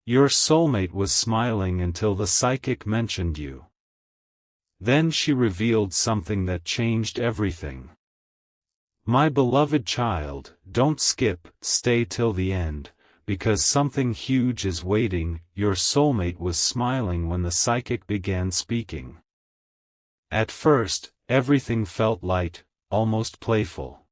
Your soulmate was smiling until the psychic mentioned you. Then she revealed something that changed everything. My beloved child, don't skip, stay till the end, because something huge is waiting. Your soulmate was smiling when the psychic began speaking. At first, everything felt light, almost playful.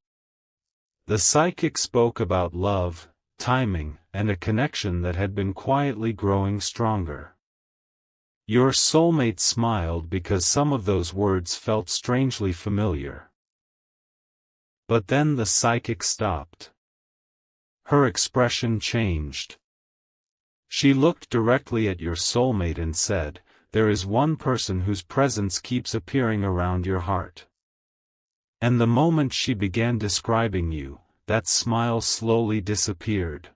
The psychic spoke about love, timing, and a connection that had been quietly growing stronger. Your soulmate smiled because some of those words felt strangely familiar. But then the psychic stopped. Her expression changed. She looked directly at your soulmate and said, "There is one person whose presence keeps appearing around your heart." And the moment she began describing you, that smile slowly disappeared.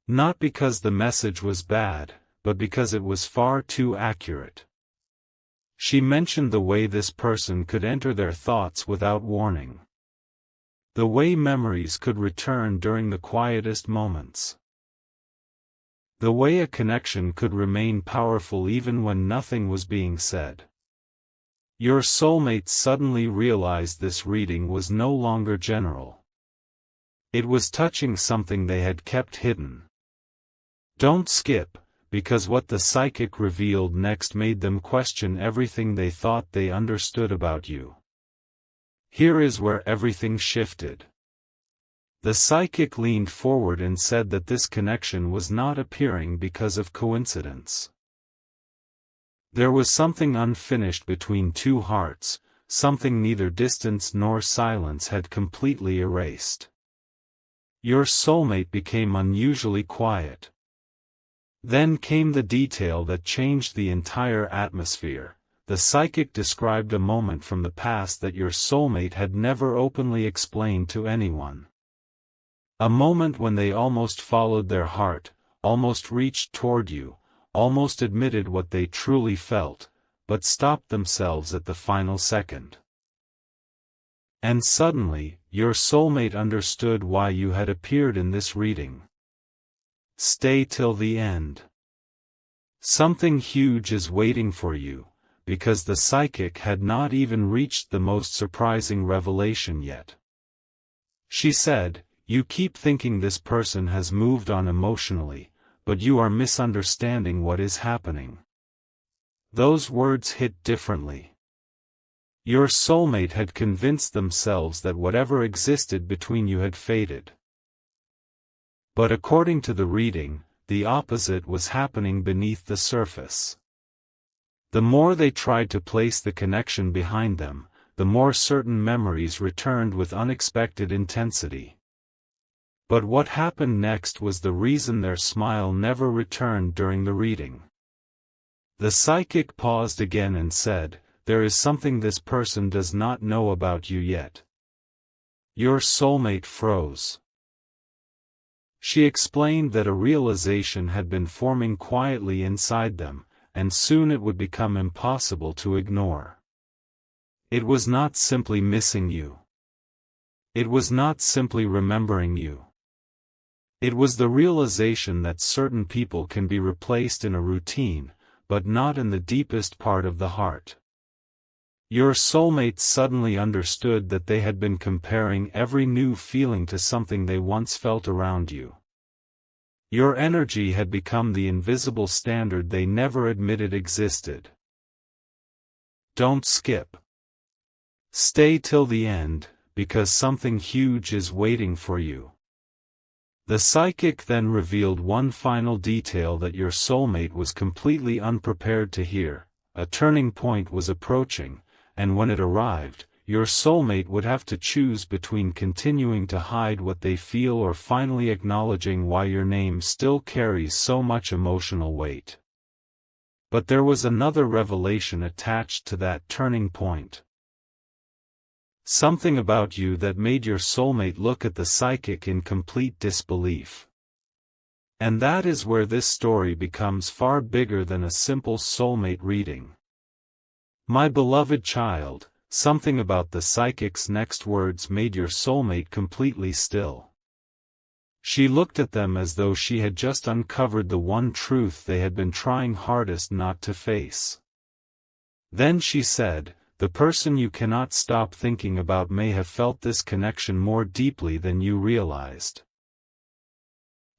Not because the message was bad, but because it was far too accurate. She mentioned the way this person could enter their thoughts without warning. The way memories could return during the quietest moments. The way a connection could remain powerful even when nothing was being said. Your soulmate suddenly realized this reading was no longer general. It was touching something they had kept hidden. Don't skip, because what the psychic revealed next made them question everything they thought they understood about you. Here is where everything shifted. The psychic leaned forward and said that this connection was not appearing because of coincidence. There was something unfinished between two hearts, something neither distance nor silence had completely erased. Your soulmate became unusually quiet. Then came the detail that changed the entire atmosphere. The psychic described a moment from the past that your soulmate had never openly explained to anyone. A moment when they almost followed their heart, almost reached toward you, almost admitted what they truly felt, but stopped themselves at the final second. And suddenly, your soulmate understood why you had appeared in this reading. Stay till the end. Something huge is waiting for you, because the psychic had not even reached the most surprising revelation yet. She said, "You keep thinking this person has moved on emotionally, but you are misunderstanding what is happening." Those words hit differently. Your soulmate had convinced themselves that whatever existed between you had faded. But according to the reading, the opposite was happening beneath the surface. The more they tried to place the connection behind them, the more certain memories returned with unexpected intensity. But what happened next was the reason their smile never returned during the reading. The psychic paused again and said, "There is something this person does not know about you yet." Your soulmate froze. She explained that a realization had been forming quietly inside them, and soon it would become impossible to ignore. It was not simply missing you. It was not simply remembering you. It was the realization that certain people can be replaced in a routine, but not in the deepest part of the heart. Your soulmate suddenly understood that they had been comparing every new feeling to something they once felt around you. Your energy had become the invisible standard they never admitted existed. Don't skip. Stay till the end, because something huge is waiting for you. The psychic then revealed one final detail that your soulmate was completely unprepared to hear. A turning point was approaching, and when it arrived, your soulmate would have to choose between continuing to hide what they feel or finally acknowledging why your name still carries so much emotional weight. But there was another revelation attached to that turning point. Something about you that made your soulmate look at the psychic in complete disbelief. And that is where this story becomes far bigger than a simple soulmate reading. My beloved child, something about the psychic's next words made your soulmate completely still. She looked at them as though she had just uncovered the one truth they had been trying hardest not to face. Then she said, "The person you cannot stop thinking about may have felt this connection more deeply than you realized."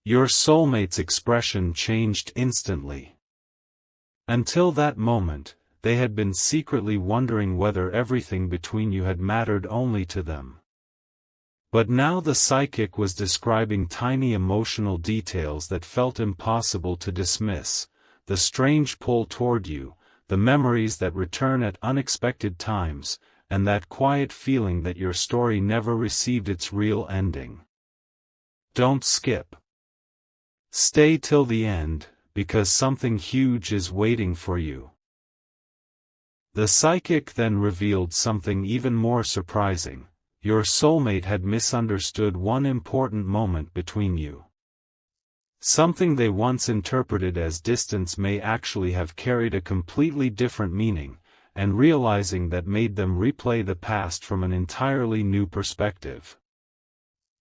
Your soulmate's expression changed instantly. Until that moment, they had been secretly wondering whether everything between you had mattered only to them. But now the psychic was describing tiny emotional details that felt impossible to dismiss: the strange pull toward you, the memories that return at unexpected times, and that quiet feeling that your story never received its real ending. Don't skip. Stay till the end, because something huge is waiting for you. The psychic then revealed something even more surprising. Your soulmate had misunderstood one important moment between you. Something they once interpreted as distance may actually have carried a completely different meaning, and realizing that made them replay the past from an entirely new perspective.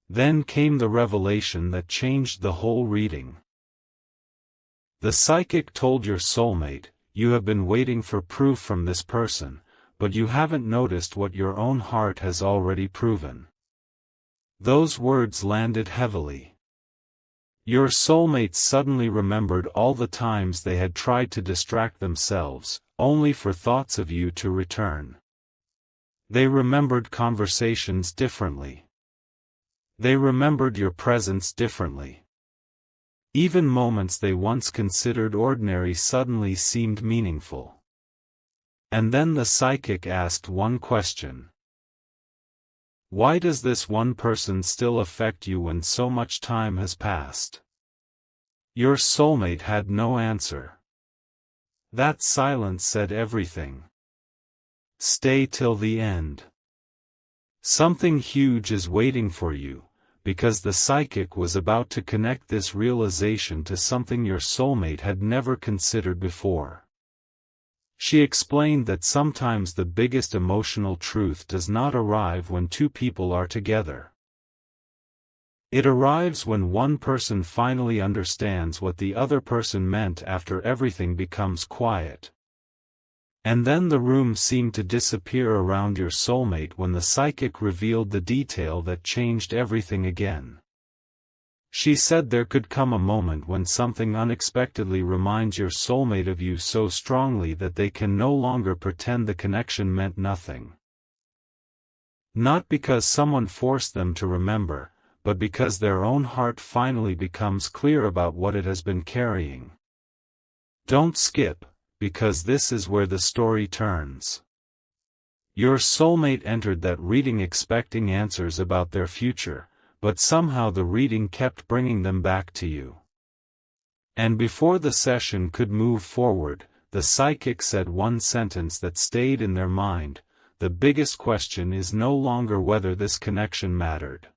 Then came the revelation that changed the whole reading. The psychic told your soulmate, "You have been waiting for proof from this person, but you haven't noticed what your own heart has already proven." Those words landed heavily. Your soulmate suddenly remembered all the times they had tried to distract themselves, only for thoughts of you to return. They remembered conversations differently. They remembered your presence differently. Even moments they once considered ordinary suddenly seemed meaningful. And then the psychic asked one question. "Why does this one person still affect you when so much time has passed?" Your soulmate had no answer. That silence said everything. Stay till the end. Something huge is waiting for you, because the psychic was about to connect this realization to something your soulmate had never considered before. She explained that sometimes the biggest emotional truth does not arrive when two people are together. It arrives when one person finally understands what the other person meant after everything becomes quiet. And then the room seemed to disappear around your soulmate when the psychic revealed the detail that changed everything again. She said there could come a moment when something unexpectedly reminds your soulmate of you so strongly that they can no longer pretend the connection meant nothing. Not because someone forced them to remember, but because their own heart finally becomes clear about what it has been carrying. Don't skip, because this is where the story turns. Your soulmate entered that reading expecting answers about their future, but somehow the reading kept bringing them back to you. And before the session could move forward, the psychic said one sentence that stayed in their mind: "The biggest question is no longer whether this connection mattered.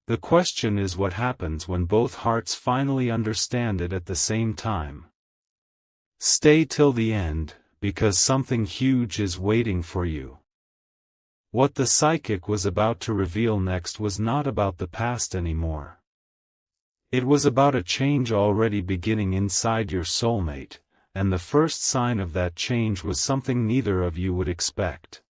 The question is what happens when both hearts finally understand it at the same time." Stay till the end, because something huge is waiting for you. What the psychic was about to reveal next was not about the past anymore. It was about a change already beginning inside your soulmate, and the first sign of that change was something neither of you would expect.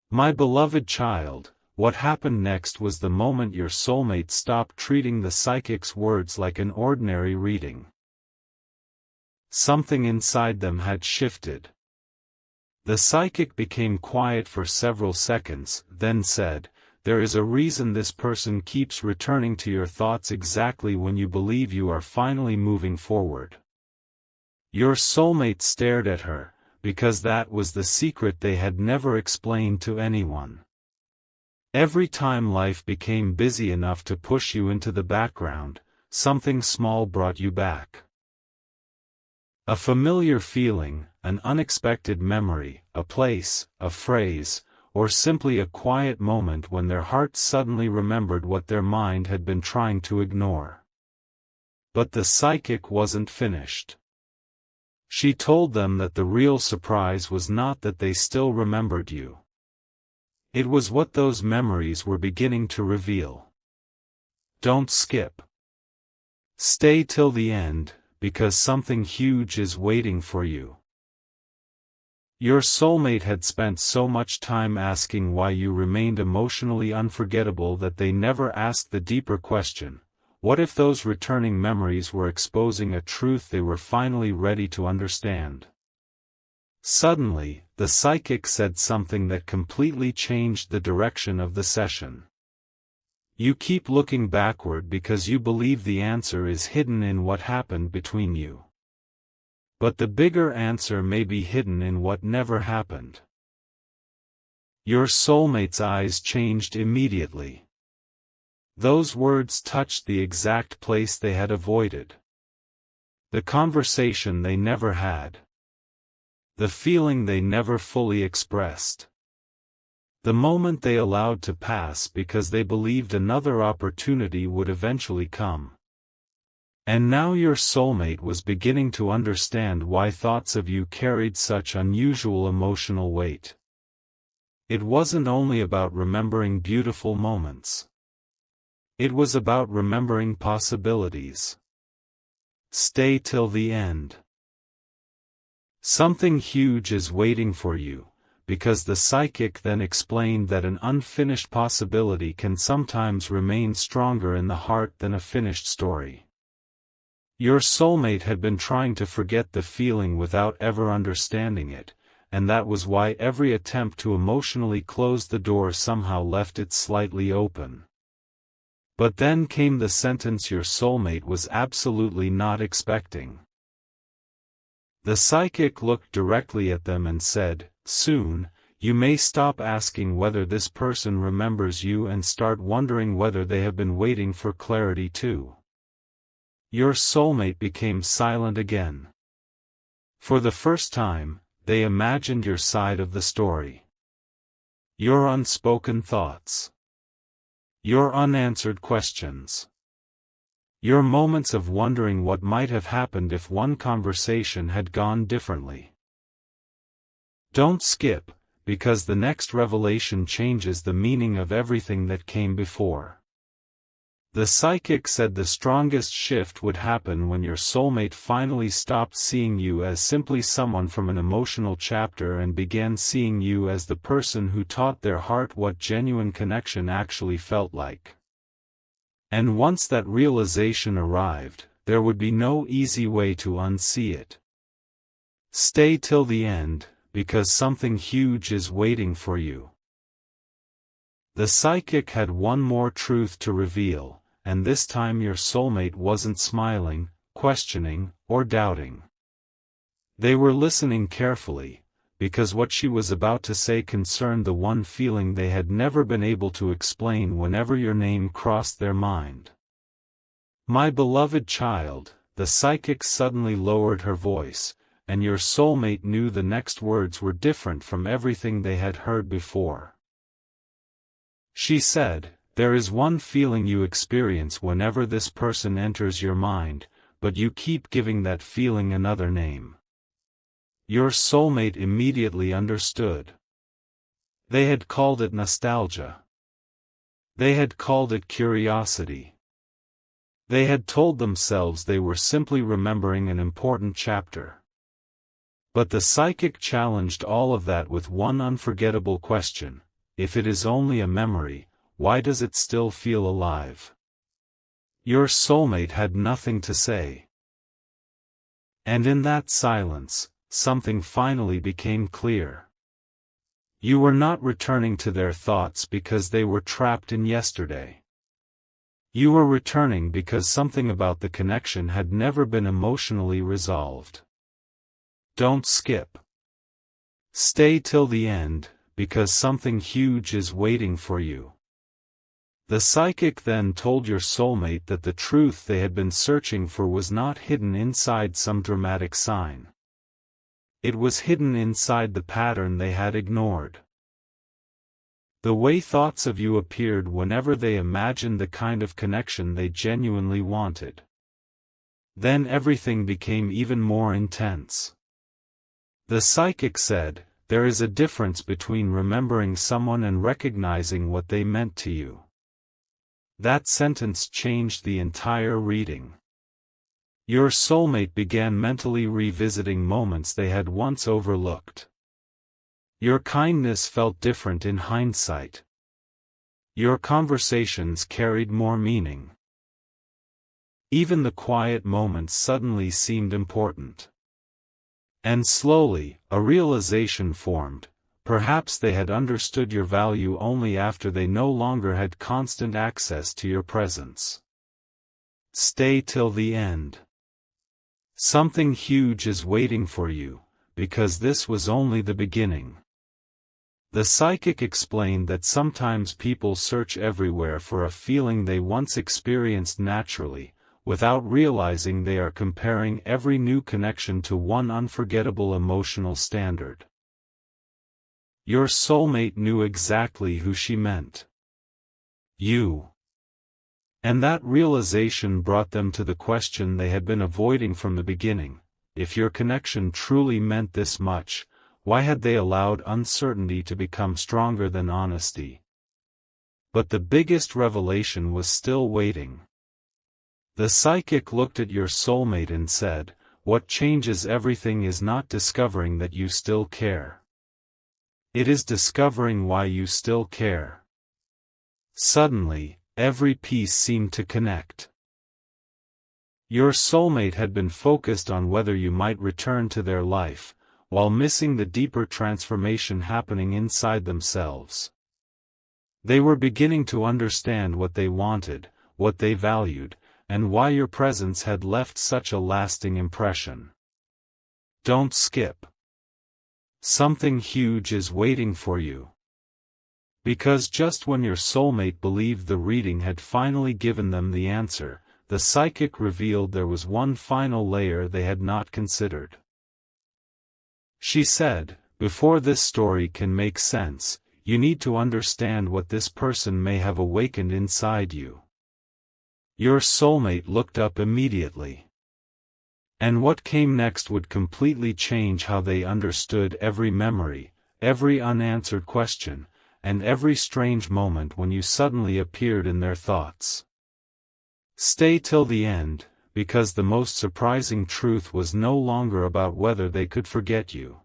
My beloved child, what happened next was the moment your soulmate stopped treating the psychic's words like an ordinary reading. Something inside them had shifted. The psychic became quiet for several seconds, then said, "There is a reason this person keeps returning to your thoughts exactly when you believe you are finally moving forward." Your soulmate stared at her, because that was the secret they had never explained to anyone. Every time life became busy enough to push you into the background, something small brought you back. A familiar feeling, an unexpected memory, a place, a phrase, or simply a quiet moment when their hearts suddenly remembered what their mind had been trying to ignore. But the psychic wasn't finished. She told them that the real surprise was not that they still remembered you. It was what those memories were beginning to reveal. Don't skip. Stay till the end, because something huge is waiting for you. Your soulmate had spent so much time asking why you remained emotionally unforgettable that they never asked the deeper question: what if those returning memories were exposing a truth they were finally ready to understand? Suddenly, the psychic said something that completely changed the direction of the session. You keep looking backward because you believe the answer is hidden in what happened between you. But the bigger answer may be hidden in what never happened. Your soulmate's eyes changed immediately. Those words touched the exact place they had avoided. The conversation they never had. The feeling they never fully expressed. The moment they allowed to pass because they believed another opportunity would eventually come. And now your soulmate was beginning to understand why thoughts of you carried such unusual emotional weight. It wasn't only about remembering beautiful moments. It was about remembering possibilities. Stay till the end. Something huge is waiting for you, because the psychic then explained that an unfinished possibility can sometimes remain stronger in the heart than a finished story. Your soulmate had been trying to forget the feeling without ever understanding it, and that was why every attempt to emotionally close the door somehow left it slightly open. But then came the sentence your soulmate was absolutely not expecting. The psychic looked directly at them and said, "Soon, you may stop asking whether this person remembers you and start wondering whether they have been waiting for clarity too." Your soulmate became silent again. For the first time, they imagined your side of the story. Your unspoken thoughts. Your unanswered questions. Your moments of wondering what might have happened if one conversation had gone differently. Don't skip, because the next revelation changes the meaning of everything that came before. The psychic said the strongest shift would happen when your soulmate finally stopped seeing you as simply someone from an emotional chapter and began seeing you as the person who taught their heart what genuine connection actually felt like. And once that realization arrived, there would be no easy way to unsee it. Stay till the end, because something huge is waiting for you. The psychic had one more truth to reveal, and this time your soulmate wasn't smiling, questioning, or doubting. They were listening carefully, because what she was about to say concerned the one feeling they had never been able to explain whenever your name crossed their mind. "My beloved child," the psychic suddenly lowered her voice, and your soulmate knew the next words were different from everything they had heard before. She said, "There is one feeling you experience whenever this person enters your mind, but you keep giving that feeling another name." Your soulmate immediately understood. They had called it nostalgia. They had called it curiosity. They had told themselves they were simply remembering an important chapter. But the psychic challenged all of that with one unforgettable question: if it is only a memory, why does it still feel alive? Your soulmate had nothing to say. And in that silence, something finally became clear. You were not returning to their thoughts because they were trapped in yesterday. You were returning because something about the connection had never been emotionally resolved. Don't skip. Stay till the end, because something huge is waiting for you. The psychic then told your soulmate that the truth they had been searching for was not hidden inside some dramatic sign. It was hidden inside the pattern they had ignored. The way thoughts of you appeared whenever they imagined the kind of connection they genuinely wanted. Then everything became even more intense. The psychic said, "There is a difference between remembering someone and recognizing what they meant to you. That sentence changed the entire reading. Your soulmate began mentally revisiting moments they had once overlooked. Your kindness felt different in hindsight. Your conversations carried more meaning. Even the quiet moments suddenly seemed important. And slowly, a realization formed. Perhaps they had understood your value only after they no longer had constant access to your presence. Stay till the end. Something huge is waiting for you, because this was only the beginning. The psychic explained that sometimes people search everywhere for a feeling they once experienced naturally, without realizing they are comparing every new connection to one unforgettable emotional standard. Your soulmate knew exactly who she meant. You. And that realization brought them to the question they had been avoiding from the beginning: if your connection truly meant this much, why had they allowed uncertainty to become stronger than honesty? But the biggest revelation was still waiting. The psychic looked at your soulmate and said, "What changes everything is not discovering that you still care. It is discovering why you still care." Suddenly, every piece seemed to connect. Your soulmate had been focused on whether you might return to their life, while missing the deeper transformation happening inside themselves. They were beginning to understand what they wanted, what they valued, and why your presence had left such a lasting impression. Don't skip. Something huge is waiting for you. Because just when your soulmate believed the reading had finally given them the answer, the psychic revealed there was one final layer they had not considered. She said, "Before this story can make sense, you need to understand what this person may have awakened inside you." Your soulmate looked up immediately. And what came next would completely change how they understood every memory, every unanswered question, and every strange moment when you suddenly appeared in their thoughts. Stay till the end, because the most surprising truth was no longer about whether they could forget you.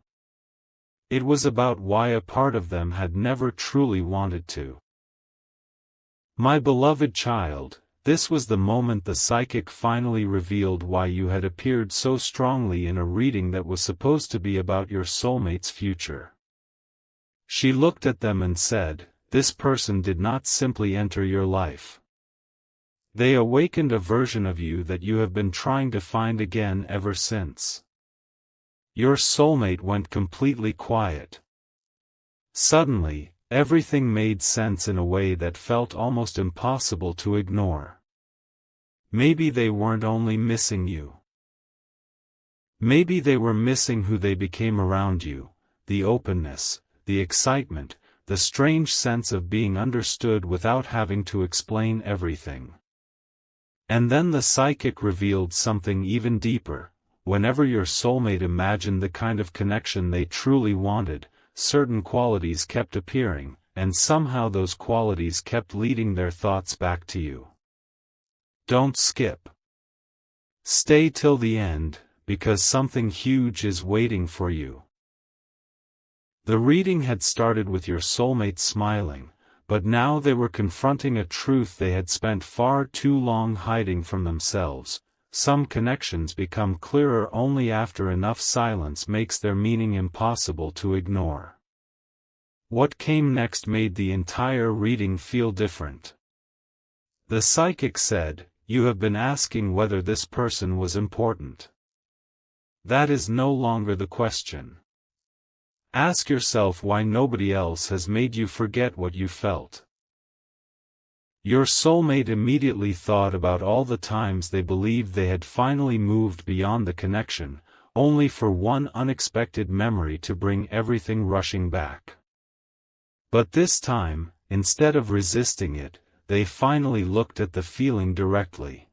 It was about why a part of them had never truly wanted to. My beloved child, this was the moment the psychic finally revealed why you had appeared so strongly in a reading that was supposed to be about your soulmate's future. She looked at them and said, "This person did not simply enter your life. They awakened a version of you that you have been trying to find again ever since." Your soulmate went completely quiet. Suddenly, everything made sense in a way that felt almost impossible to ignore. Maybe they weren't only missing you. Maybe they were missing who they became around you, the openness, the excitement, the strange sense of being understood without having to explain everything. And then the psychic revealed something even deeper. Whenever your soulmate imagined the kind of connection they truly wanted, certain qualities kept appearing, and somehow those qualities kept leading their thoughts back to you. Don't skip. Stay till the end, because something huge is waiting for you. The reading had started with your soulmate smiling, but now they were confronting a truth they had spent far too long hiding from themselves. Some connections become clearer only after enough silence makes their meaning impossible to ignore. What came next made the entire reading feel different. The psychic said, "You have been asking whether this person was important. That is no longer the question. Ask yourself why nobody else has made you forget what you felt." Your soulmate immediately thought about all the times they believed they had finally moved beyond the connection, only for one unexpected memory to bring everything rushing back. But this time, instead of resisting it, they finally looked at the feeling directly.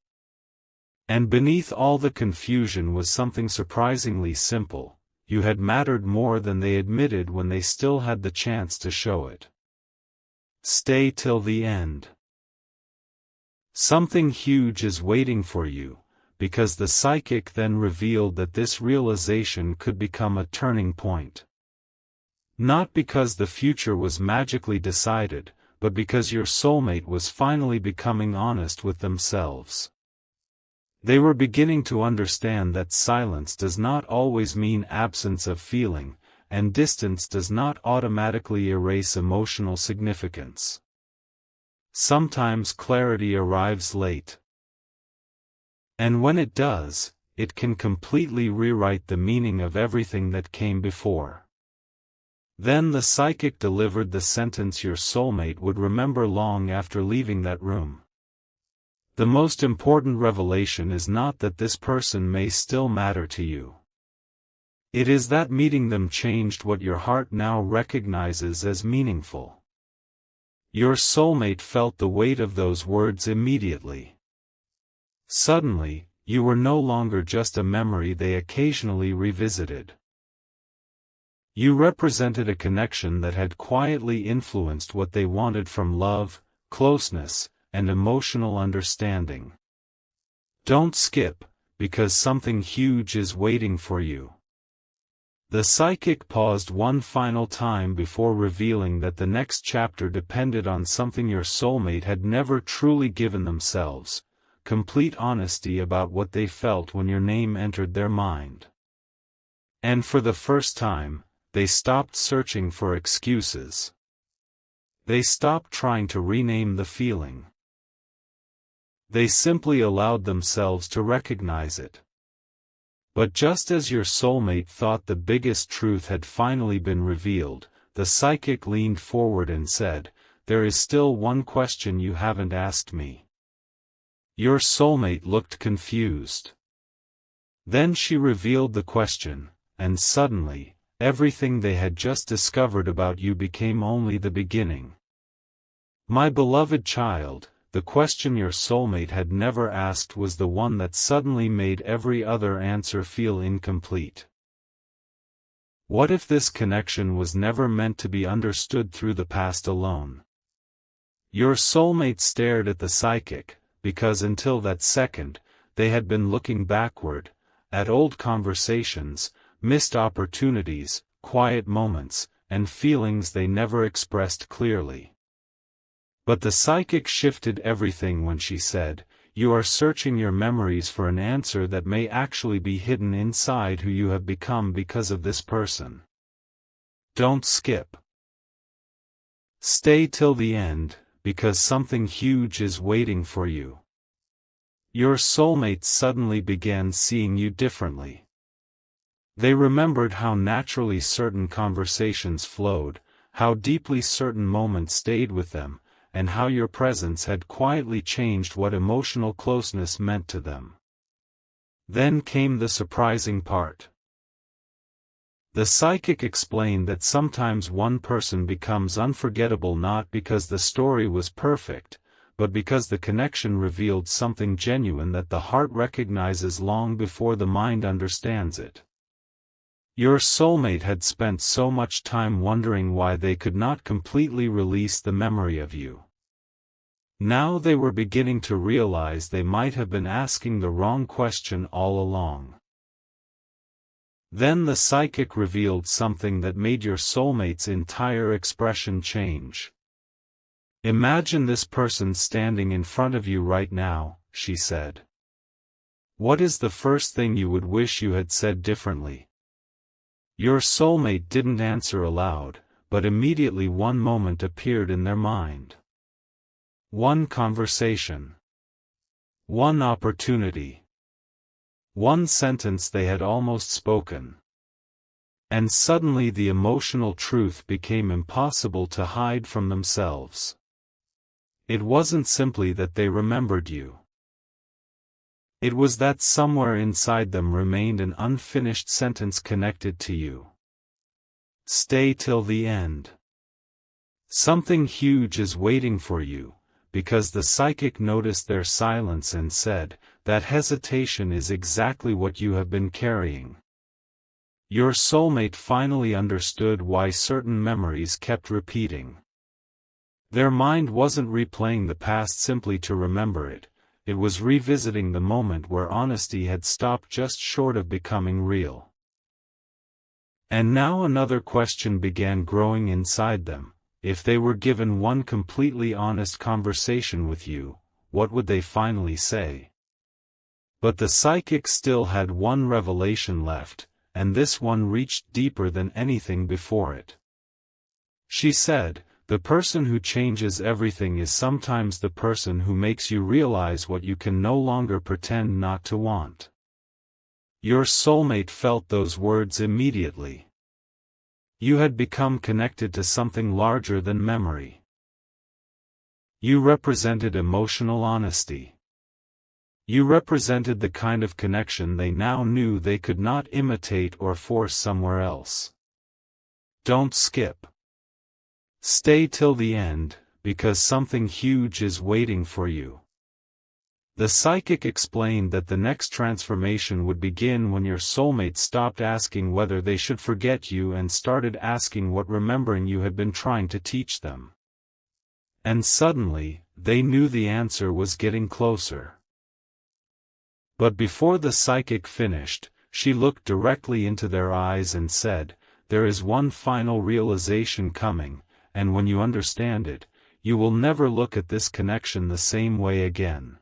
And beneath all the confusion was something surprisingly simple: you had mattered more than they admitted when they still had the chance to show it. Stay till the end. Something huge is waiting for you, because the psychic then revealed that this realization could become a turning point. Not because the future was magically decided, but because your soulmate was finally becoming honest with themselves. They were beginning to understand that silence does not always mean absence of feeling, and distance does not automatically erase emotional significance. Sometimes clarity arrives late. And when it does, it can completely rewrite the meaning of everything that came before. Then the psychic delivered the sentence your soulmate would remember long after leaving that room. The most important revelation is not that this person may still matter to you. It is that meeting them changed what your heart now recognizes as meaningful. Your soulmate felt the weight of those words immediately. Suddenly, you were no longer just a memory they occasionally revisited. You represented a connection that had quietly influenced what they wanted from love, closeness, and emotional understanding. Don't skip, because something huge is waiting for you. The psychic paused one final time before revealing that the next chapter depended on something your soulmate had never truly given themselves: complete honesty about what they felt when your name entered their mind. And for the first time, they stopped searching for excuses. They stopped trying to rename the feeling. They simply allowed themselves to recognize it. But just as your soulmate thought the biggest truth had finally been revealed, the psychic leaned forward and said, "There is still one question you haven't asked me." Your soulmate looked confused. Then she revealed the question, and suddenly, everything they had just discovered about you became only the beginning. My beloved child, the question your soulmate had never asked was the one that suddenly made every other answer feel incomplete. What if this connection was never meant to be understood through the past alone? Your soulmate stared at the psychic, because until that second, they had been looking backward, at old conversations, missed opportunities, quiet moments, and feelings they never expressed clearly. But the psychic shifted everything when she said, "You are searching your memories for an answer that may actually be hidden inside who you have become because of this person. Don't skip. Stay till the end, because something huge is waiting for you." Your soulmate suddenly began seeing you differently. They remembered how naturally certain conversations flowed, how deeply certain moments stayed with them, and how your presence had quietly changed what emotional closeness meant to them. Then came the surprising part. The psychic explained that sometimes one person becomes unforgettable not because the story was perfect, but because the connection revealed something genuine that the heart recognizes long before the mind understands it. Your soulmate had spent so much time wondering why they could not completely release the memory of you. Now they were beginning to realize they might have been asking the wrong question all along. Then the psychic revealed something that made your soulmate's entire expression change. "Imagine this person standing in front of you right now," she said. "What is the first thing you would wish you had said differently?" Your soulmate didn't answer aloud, but immediately one moment appeared in their mind. One conversation. One opportunity. One sentence they had almost spoken. And suddenly the emotional truth became impossible to hide from themselves. It wasn't simply that they remembered you. It was that somewhere inside them remained an unfinished sentence connected to you. Stay till the end. Something huge is waiting for you, because the psychic noticed their silence and said, "That hesitation is exactly what you have been carrying." Your soulmate finally understood why certain memories kept repeating. Their mind wasn't replaying the past simply to remember it, it was revisiting the moment where honesty had stopped just short of becoming real. And now another question began growing inside them. If they were given one completely honest conversation with you, what would they finally say? But the psychic still had one revelation left, and this one reached deeper than anything before it. She said, "The person who changes everything is sometimes the person who makes you realize what you can no longer pretend not to want." Your soulmate felt those words immediately. You had become connected to something larger than memory. You represented emotional honesty. You represented the kind of connection they now knew they could not imitate or force somewhere else. Don't skip. Stay till the end, because something huge is waiting for you. The psychic explained that the next transformation would begin when your soulmate stopped asking whether they should forget you and started asking what remembering you had been trying to teach them. And suddenly, they knew the answer was getting closer. But before the psychic finished, she looked directly into their eyes and said, "There is one final realization coming, and when you understand it, you will never look at this connection the same way again."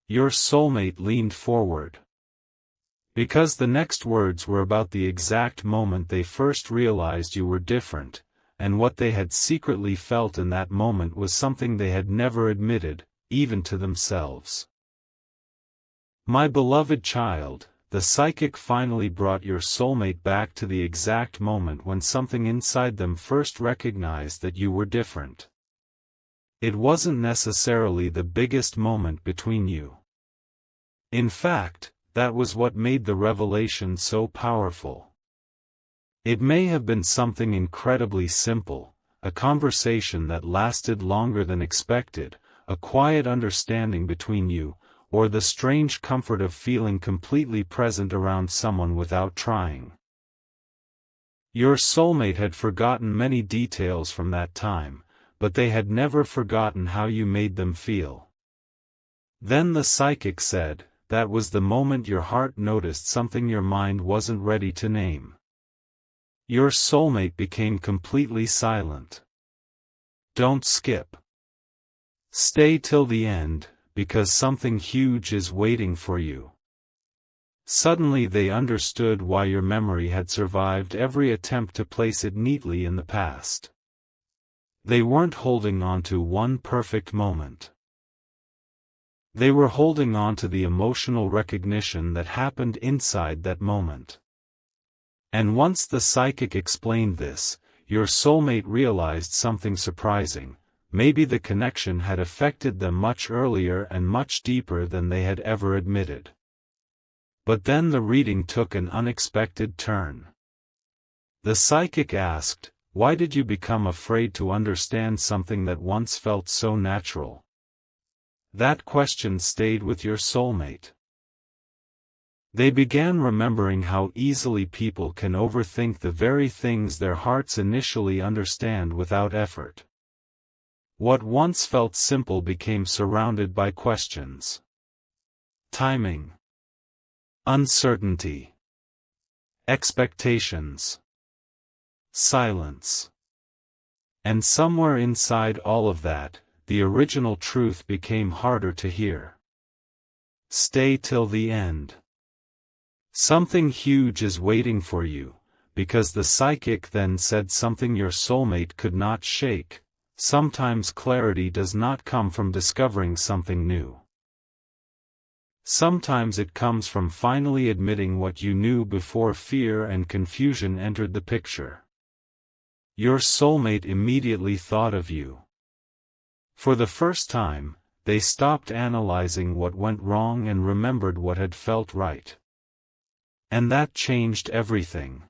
Your soulmate leaned forward. Because the next words were about the exact moment they first realized you were different, and what they had secretly felt in that moment was something they had never admitted, even to themselves. "My beloved child," the psychic finally brought your soulmate back to the exact moment when something inside them first recognized that you were different. It wasn't necessarily the biggest moment between you. In fact, that was what made the revelation so powerful. It may have been something incredibly simple, a conversation that lasted longer than expected, a quiet understanding between you, or the strange comfort of feeling completely present around someone without trying. Your soulmate had forgotten many details from that time, but they had never forgotten how you made them feel. Then the psychic said, "That was the moment your heart noticed something your mind wasn't ready to name." Your soulmate became completely silent. Don't skip. Stay till the end, because something huge is waiting for you. Suddenly they understood why your memory had survived every attempt to place it neatly in the past. They weren't holding on to one perfect moment. They were holding on to the emotional recognition that happened inside that moment. And once the psychic explained this, your soulmate realized something surprising. Maybe the connection had affected them much earlier and much deeper than they had ever admitted. But then the reading took an unexpected turn. The psychic asked, "Why did you become afraid to understand something that once felt so natural?" That question stayed with your soulmate. They began remembering how easily people can overthink the very things their hearts initially understand without effort. What once felt simple became surrounded by questions. Timing. Uncertainty. Expectations. Silence. And somewhere inside all of that, the original truth became harder to hear. Stay till the end. Something huge is waiting for you, because the psychic then said something your soulmate could not shake. Sometimes clarity does not come from discovering something new. Sometimes it comes from finally admitting what you knew before fear and confusion entered the picture. Your soulmate immediately thought of you. For the first time, they stopped analyzing what went wrong and remembered what had felt right. And that changed everything.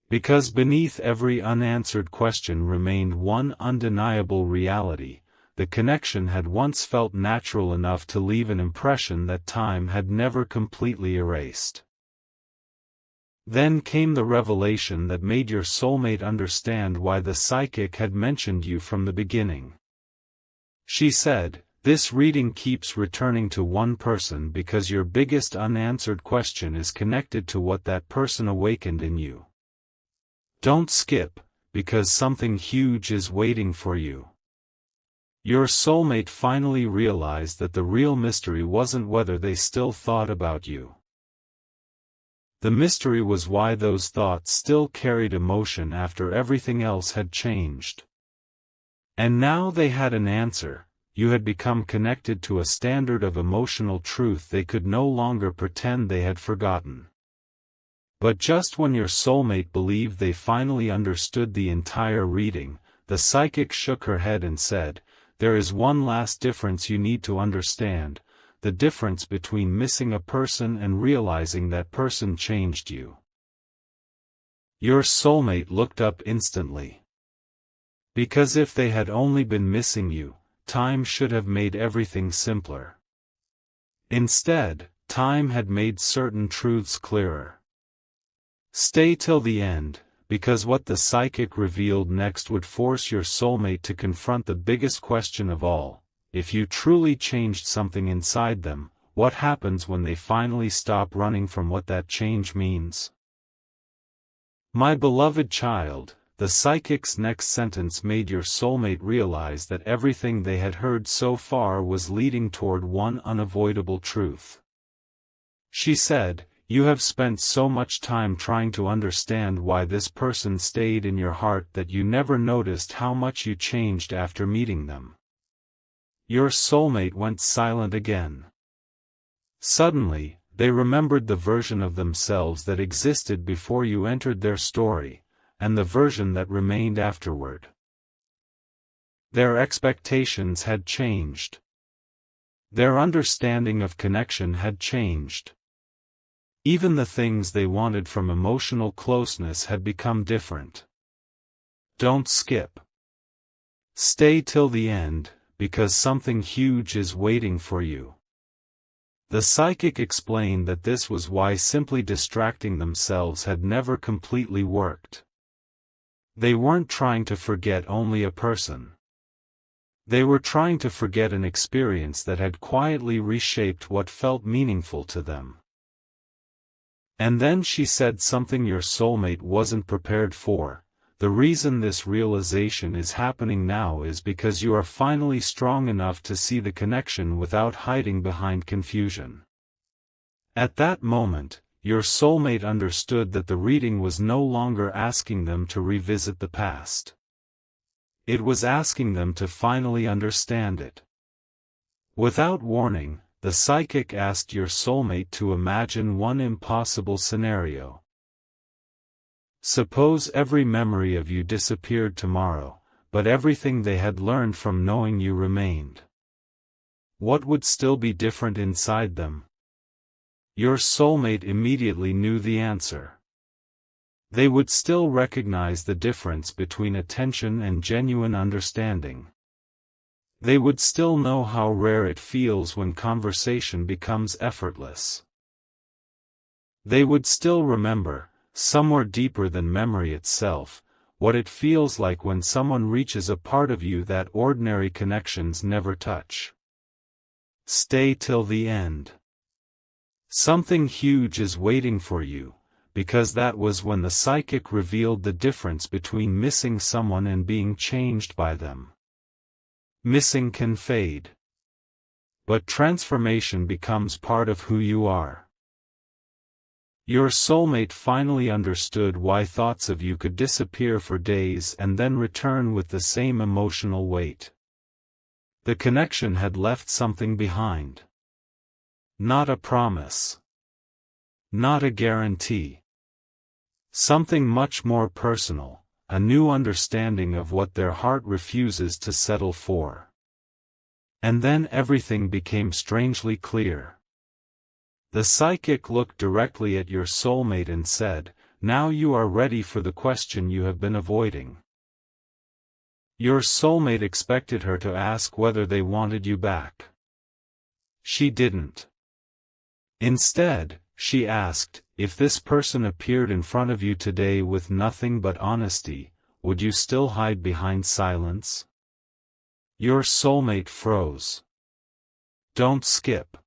Because beneath every unanswered question remained one undeniable reality: the connection had once felt natural enough to leave an impression that time had never completely erased. Then came the revelation that made your soulmate understand why the psychic had mentioned you from the beginning. She said, This reading keeps returning to one person because your biggest unanswered question is connected to what that person awakened in you. Don't skip, because something huge is waiting for you. Your soulmate finally realized that the real mystery wasn't whether they still thought about you. The mystery was why those thoughts still carried emotion after everything else had changed. And now they had an answer. You had become connected to a standard of emotional truth they could no longer pretend they had forgotten. But just when your soulmate believed they finally understood the entire reading, the psychic shook her head and said, "There is one last difference you need to understand, the difference between missing a person and realizing that person changed you." Your soulmate looked up instantly. Because if they had only been missing you, time should have made everything simpler. Instead, time had made certain truths clearer. Stay till the end, because what the psychic revealed next would force your soulmate to confront the biggest question of all. If you truly changed something inside them, what happens when they finally stop running from what that change means? My beloved child, the psychic's next sentence made your soulmate realize that everything they had heard so far was leading toward one unavoidable truth. She said, "You have spent so much time trying to understand why this person stayed in your heart that you never noticed how much you changed after meeting them." Your soulmate went silent again. Suddenly, they remembered the version of themselves that existed before you entered their story, and the version that remained afterward. Their expectations had changed. Their understanding of connection had changed. Even the things they wanted from emotional closeness had become different. Don't skip. Stay till the end, because something huge is waiting for you. The psychic explained that this was why simply distracting themselves had never completely worked. They weren't trying to forget only a person. They were trying to forget an experience that had quietly reshaped what felt meaningful to them. And then she said something your soulmate wasn't prepared for. The reason this realization is happening now is because you are finally strong enough to see the connection without hiding behind confusion. At that moment, your soulmate understood that the reading was no longer asking them to revisit the past. It was asking them to finally understand it. Without warning, the psychic asked your soulmate to imagine one impossible scenario. Suppose every memory of you disappeared tomorrow, but everything they had learned from knowing you remained. What would still be different inside them? Your soulmate immediately knew the answer. They would still recognize the difference between attention and genuine understanding. They would still know how rare it feels when conversation becomes effortless. They would still remember, somewhere deeper than memory itself, what it feels like when someone reaches a part of you that ordinary connections never touch. Stay till the end. Something huge is waiting for you, because that was when the psychic revealed the difference between missing someone and being changed by them. Missing can fade. But transformation becomes part of who you are. Your soulmate finally understood why thoughts of you could disappear for days and then return with the same emotional weight. The connection had left something behind. Not a promise. Not a guarantee. Something much more personal. A new understanding of what their heart refuses to settle for. And then everything became strangely clear. The psychic looked directly at your soulmate and said, "Now you are ready for the question you have been avoiding." Your soulmate expected her to ask whether they wanted you back. She didn't. Instead, she asked, "If this person appeared in front of you today with nothing but honesty, would you still hide behind silence?" Your soulmate froze. Don't skip.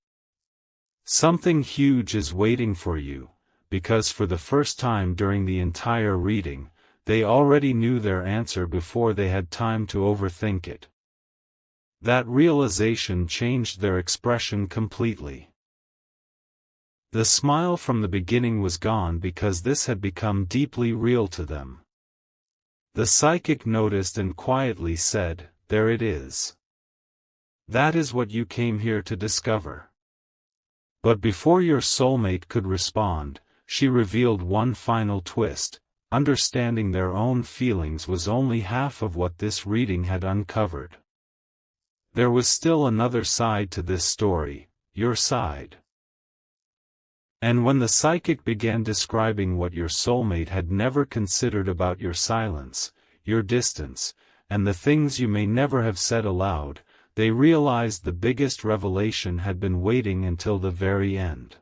Something huge is waiting for you, because for the first time during the entire reading, they already knew their answer before they had time to overthink it. That realization changed their expression completely. The smile from the beginning was gone because this had become deeply real to them. The psychic noticed and quietly said, "There it is. That is what you came here to discover." But before your soulmate could respond, she revealed one final twist. Understanding their own feelings was only half of what this reading had uncovered. There was still another side to this story, your side. And when the psychic began describing what your soulmate had never considered about your silence, your distance, and the things you may never have said aloud, they realized the biggest revelation had been waiting until the very end.